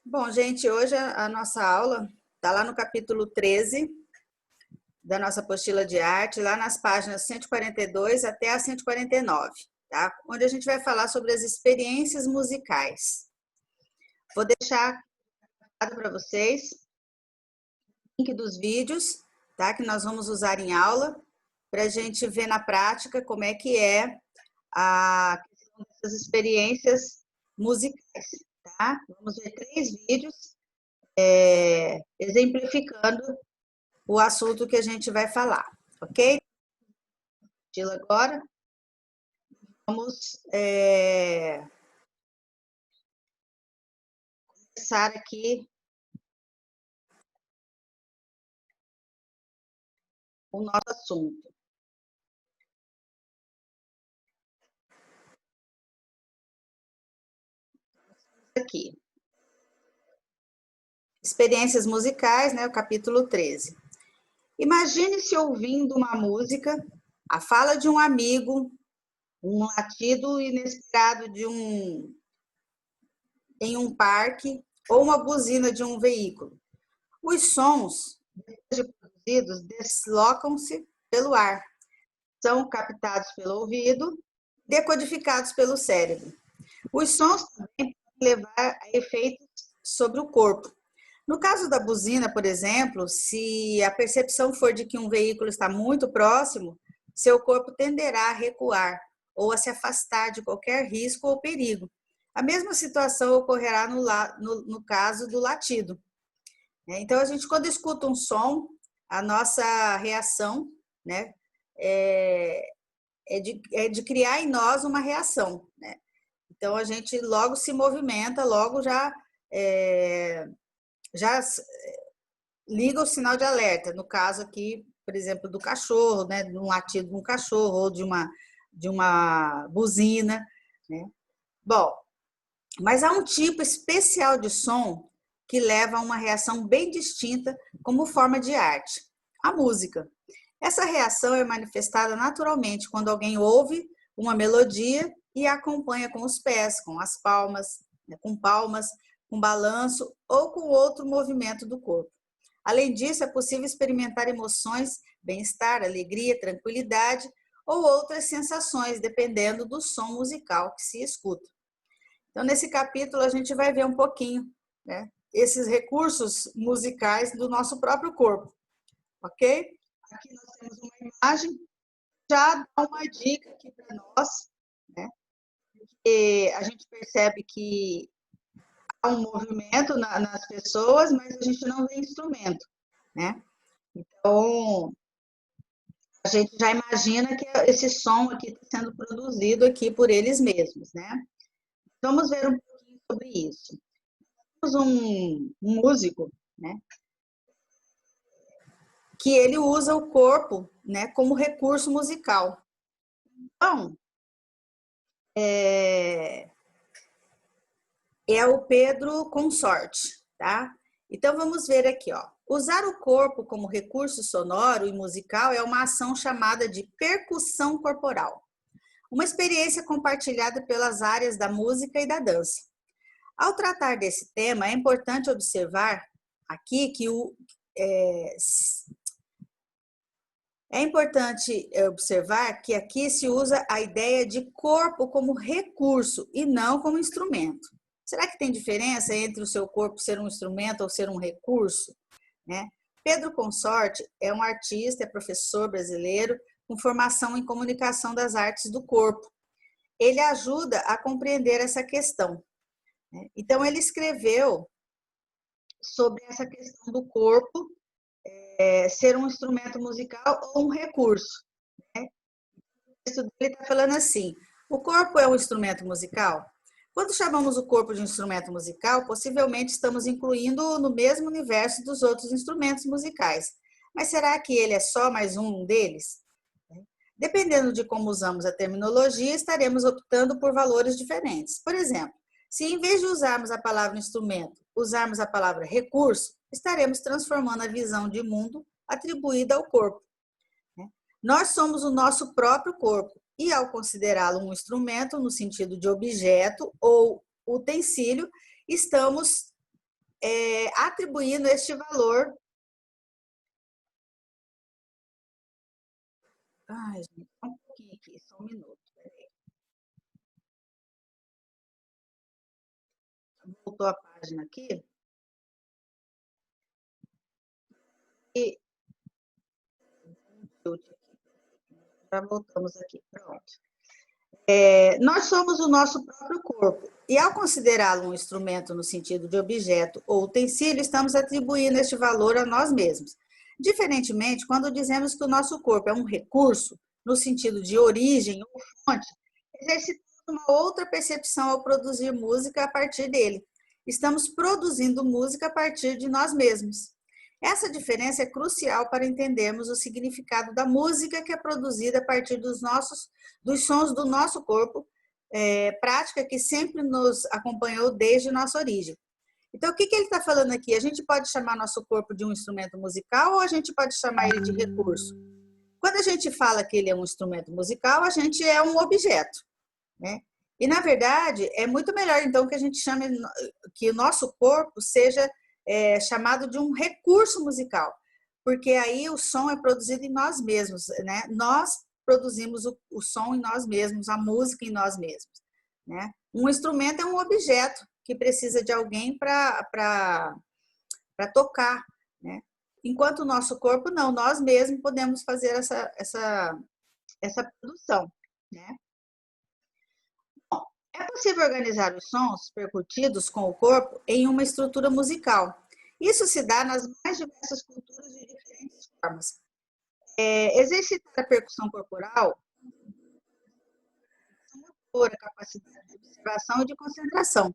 Bom, gente, hoje a nossa aula está lá no capítulo 13 da nossa apostila de arte, lá nas páginas 142 até a 149, tá? Onde a gente vai falar sobre as experiências musicais. Vou deixar para vocês o link dos vídeos, tá? Que nós vamos usar em aula, para a gente ver na prática como é que é a questão dessas experiências musicais, tá? Vamos ver 3 vídeos exemplificando o assunto que a gente vai falar, ok? Agora, vamos começar aqui o nosso assunto. Aqui. Experiências musicais, né? O capítulo 13. Imagine-se ouvindo uma música, a fala de um amigo, um latido inesperado em um parque ou uma buzina de um veículo. Os sons, depois de produzidos, deslocam-se pelo ar, são captados pelo ouvido, decodificados pelo cérebro. Os sons também podem levar a efeitos sobre o corpo. No caso da buzina, por exemplo, se a percepção for de que um veículo está muito próximo, seu corpo tenderá a recuar ou a se afastar de qualquer risco ou perigo. A mesma situação ocorrerá no caso do latido. Então, a gente, quando escuta um som, a nossa reação, né, é de criar em nós uma reação, né? Então, a gente logo se movimenta, logo já liga o sinal de alerta. No caso aqui, por exemplo, do cachorro, né, de um latido de um cachorro ou de uma buzina, né? Bom, mas há um tipo especial de som que leva a uma reação bem distinta como forma de arte: a música. Essa reação é manifestada naturalmente quando alguém ouve uma melodia e a acompanha com os pés, com as palmas, né, com balanço ou com outro movimento do corpo. Além disso, é possível experimentar emoções, bem-estar, alegria, tranquilidade ou outras sensações, dependendo do som musical que se escuta. Então, nesse capítulo, a gente vai ver um pouquinho, né, esses recursos musicais do nosso próprio corpo, ok? Aqui nós temos uma imagem, já dá uma dica aqui para nós, né? Porque a gente percebe que há um movimento nas pessoas, mas a gente não vê instrumento, né? Então, a gente já imagina que esse som aqui está sendo produzido aqui por eles mesmos, né? Vamos ver um pouquinho sobre isso. Temos um músico, né, que ele usa o corpo, né, como recurso musical. Então, é o Pedro Consorte, tá? Então, vamos ver aqui, ó. Usar o corpo como recurso sonoro e musical é uma ação chamada de percussão corporal, uma experiência compartilhada pelas áreas da música e da dança. Ao tratar desse tema, é importante observar aqui que aqui se usa a ideia de corpo como recurso e não como instrumento. Será que tem diferença entre o seu corpo ser um instrumento ou ser um recurso? Né? Pedro Consorte é um artista, é professor brasileiro com formação em comunicação das artes do corpo. Ele ajuda a compreender essa questão. Né? Então, ele escreveu sobre essa questão do corpo ser um instrumento musical ou um recurso. Né? O texto dele está falando assim: o corpo é um instrumento musical? Quando chamamos o corpo de instrumento musical, possivelmente estamos incluindo no mesmo universo dos outros instrumentos musicais. Mas será que ele é só mais um deles? Dependendo de como usamos a terminologia, estaremos optando por valores diferentes. Por exemplo, se em vez de usarmos a palavra instrumento, usarmos a palavra recurso, estaremos transformando a visão de mundo atribuída ao corpo. Nós somos o nosso próprio corpo e, ao considerá-lo um instrumento no sentido de objeto ou utensílio, estamos atribuindo este valor. Ai, gente, só um pouquinho aqui, só um minuto. Peraí. Voltou a página aqui. E já voltamos aqui. Pronto. Nós somos o nosso próprio corpo. E ao considerá-lo um instrumento no sentido de objeto ou utensílio, estamos atribuindo este valor a nós mesmos. Diferentemente, quando dizemos que o nosso corpo é um recurso, no sentido de origem ou fonte, exercitamos uma outra percepção ao produzir música a partir dele. Estamos produzindo música a partir de nós mesmos. Essa diferença é crucial para entendermos o significado da música que é produzida a partir dos sons do nosso corpo, prática que sempre nos acompanhou desde nossa origem. Então, o que ele está falando aqui? A gente pode chamar nosso corpo de um instrumento musical ou a gente pode chamar ele de recurso? Quando a gente fala que ele é um instrumento musical, a gente é um objeto, né? E, na verdade, é muito melhor, então, que a gente chame que o nosso corpo seja chamado de um recurso musical, porque aí o som é produzido em nós mesmos, né? Nós produzimos o som em nós mesmos, a música em nós mesmos, né? Um instrumento é um objeto que precisa de alguém para tocar, né? Enquanto o nosso corpo, não, nós mesmos podemos fazer essa produção, né? É possível organizar os sons percutidos com o corpo em uma estrutura musical. Isso se dá nas mais diversas culturas de diferentes formas. Exercitar a percussão corporal, a capacidade de observação e de concentração.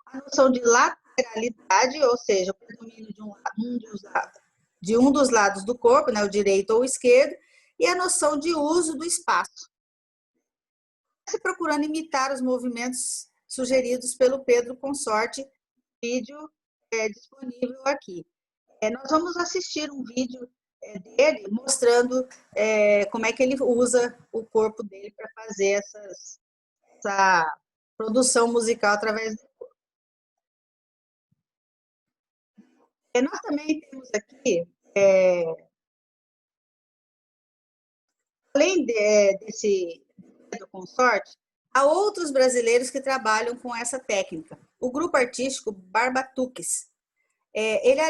A noção de lateralidade, ou seja, o predomínio de um dos lados do corpo, né, o direito ou o esquerdo, e a noção de uso do espaço. Se procurando imitar os movimentos sugeridos pelo Pedro Consorte, vídeo disponível aqui. Nós vamos assistir um vídeo dele mostrando como é que ele usa o corpo dele para fazer essa produção musical através do corpo. Nós também temos aqui, além desse Pedro Consorte, há outros brasileiros que trabalham com essa técnica. O grupo artístico Barbatuques. Ele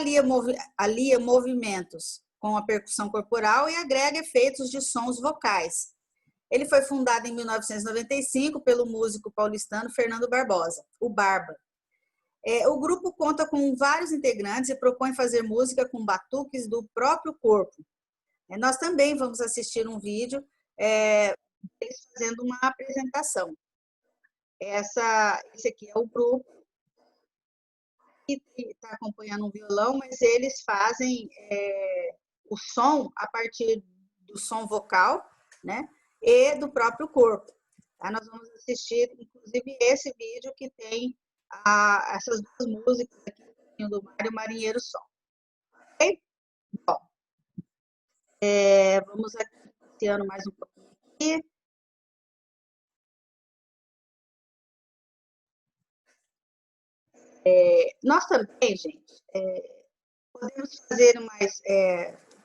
alia movimentos com a percussão corporal e agrega efeitos de sons vocais. Ele foi fundado em 1995 pelo músico paulistano Fernando Barbosa, o Barba. O grupo conta com vários integrantes e propõe fazer música com batuques do próprio corpo. Nós também vamos assistir um vídeo eles fazendo uma apresentação. Esse aqui é o grupo que está acompanhando um violão, mas eles fazem o som a partir do som vocal, né, e do próprio corpo. Tá? Nós vamos assistir, inclusive, esse vídeo que tem essas duas músicas aqui, do Mário Marinheiro Som. Ok? Bom, vamos aqui, iniciando mais um pouquinho aqui. Nós também, gente, podemos fazer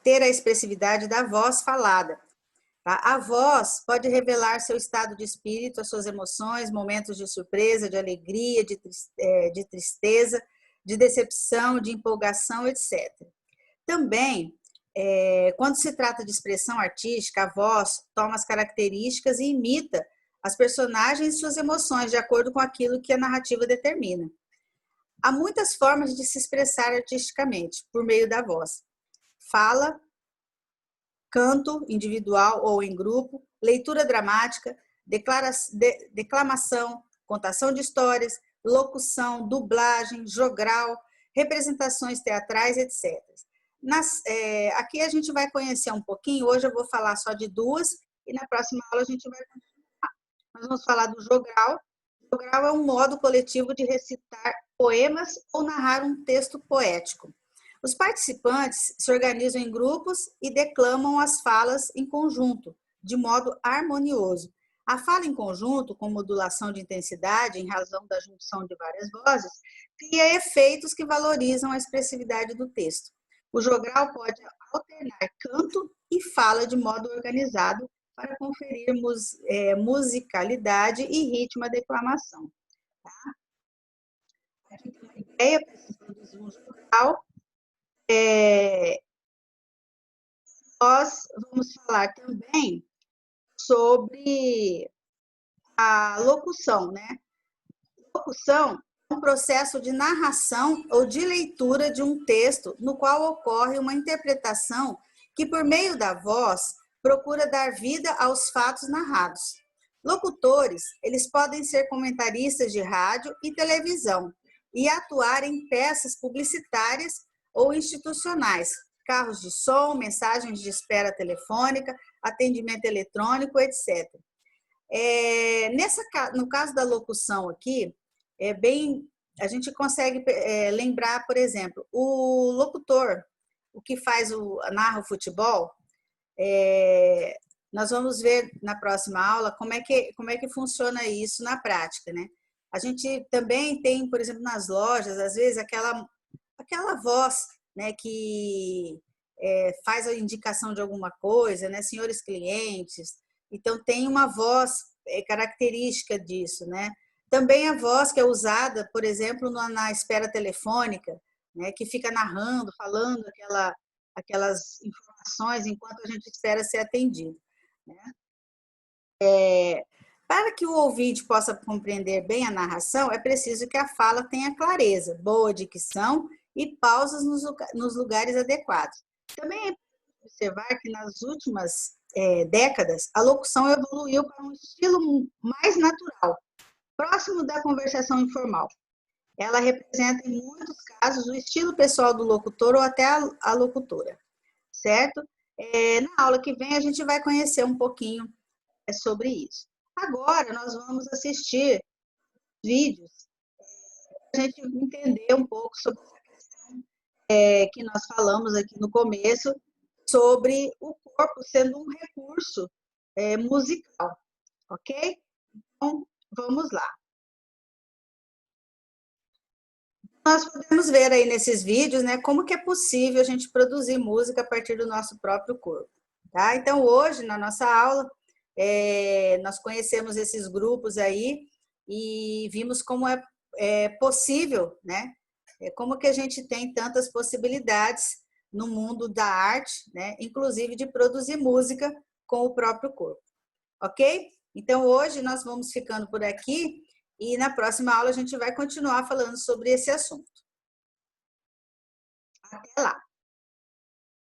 ter a expressividade da voz falada. Tá? A voz pode revelar seu estado de espírito, as suas emoções, momentos de surpresa, de alegria, de tristeza, de decepção, de empolgação, etc. Também, quando se trata de expressão artística, a voz toma as características e imita as personagens e suas emoções, de acordo com aquilo que a narrativa determina. Há muitas formas de se expressar artisticamente, por meio da voz. Fala, canto individual ou em grupo, leitura dramática, declamação, contação de histórias, locução, dublagem, jogral, representações teatrais, etc. Aqui a gente vai conhecer um pouquinho, hoje eu vou falar só de duas, e na próxima aula a gente vai continuar. Nós vamos falar do jogral. O jogral é um modo coletivo de recitar poemas ou narrar um texto poético. Os participantes se organizam em grupos e declamam as falas em conjunto, de modo harmonioso. A fala em conjunto, com modulação de intensidade em razão da junção de várias vozes, cria efeitos que valorizam a expressividade do texto. O jogral pode alternar canto e fala de modo organizado para conferir musicalidade e ritmo à declamação. Tá? Aqui tem uma ideia para se produzir um jogral. Nós vamos falar também sobre a locução, né? Locução é um processo de narração ou de leitura de um texto no qual ocorre uma interpretação que, por meio da voz, procura dar vida aos fatos narrados. Locutores, eles podem ser comentaristas de rádio e televisão e atuar em peças publicitárias ou institucionais, carros de som, mensagens de espera telefônica, atendimento eletrônico, etc. No caso da locução aqui, a gente consegue lembrar, por exemplo, o locutor, o que narra o futebol, nós vamos ver na próxima aula como é que funciona isso na prática, né? A gente também tem, por exemplo, nas lojas, às vezes, aquela voz, né, que faz a indicação de alguma coisa, né? Senhores clientes. Então, tem uma voz característica disso, né? Também a voz que é usada, por exemplo, na espera telefônica, né? Que fica narrando, falando aquelas informações enquanto a gente espera ser atendido, né? Para que o ouvinte possa compreender bem a narração, é preciso que a fala tenha clareza, boa dicção e pausas nos lugares adequados. Também é observar que nas últimas décadas, a locução evoluiu para um estilo mais natural, próximo da conversação informal. Ela representa, em muitos casos, o estilo pessoal do locutor ou até a locutora, certo? Na aula que vem, a gente vai conhecer um pouquinho sobre isso. Agora, nós vamos assistir vídeos para a gente entender um pouco sobre essa questão que nós falamos aqui no começo, sobre o corpo sendo um recurso musical, ok? Então, vamos lá. Nós podemos ver aí nesses vídeos, né, como que é possível a gente produzir música a partir do nosso próprio corpo, tá? Então, hoje, na nossa aula, nós conhecemos esses grupos aí e vimos como é possível, né? Como que a gente tem tantas possibilidades no mundo da arte, né? Inclusive de produzir música com o próprio corpo, ok? Então, hoje nós vamos ficando por aqui e na próxima aula a gente vai continuar falando sobre esse assunto. Até lá!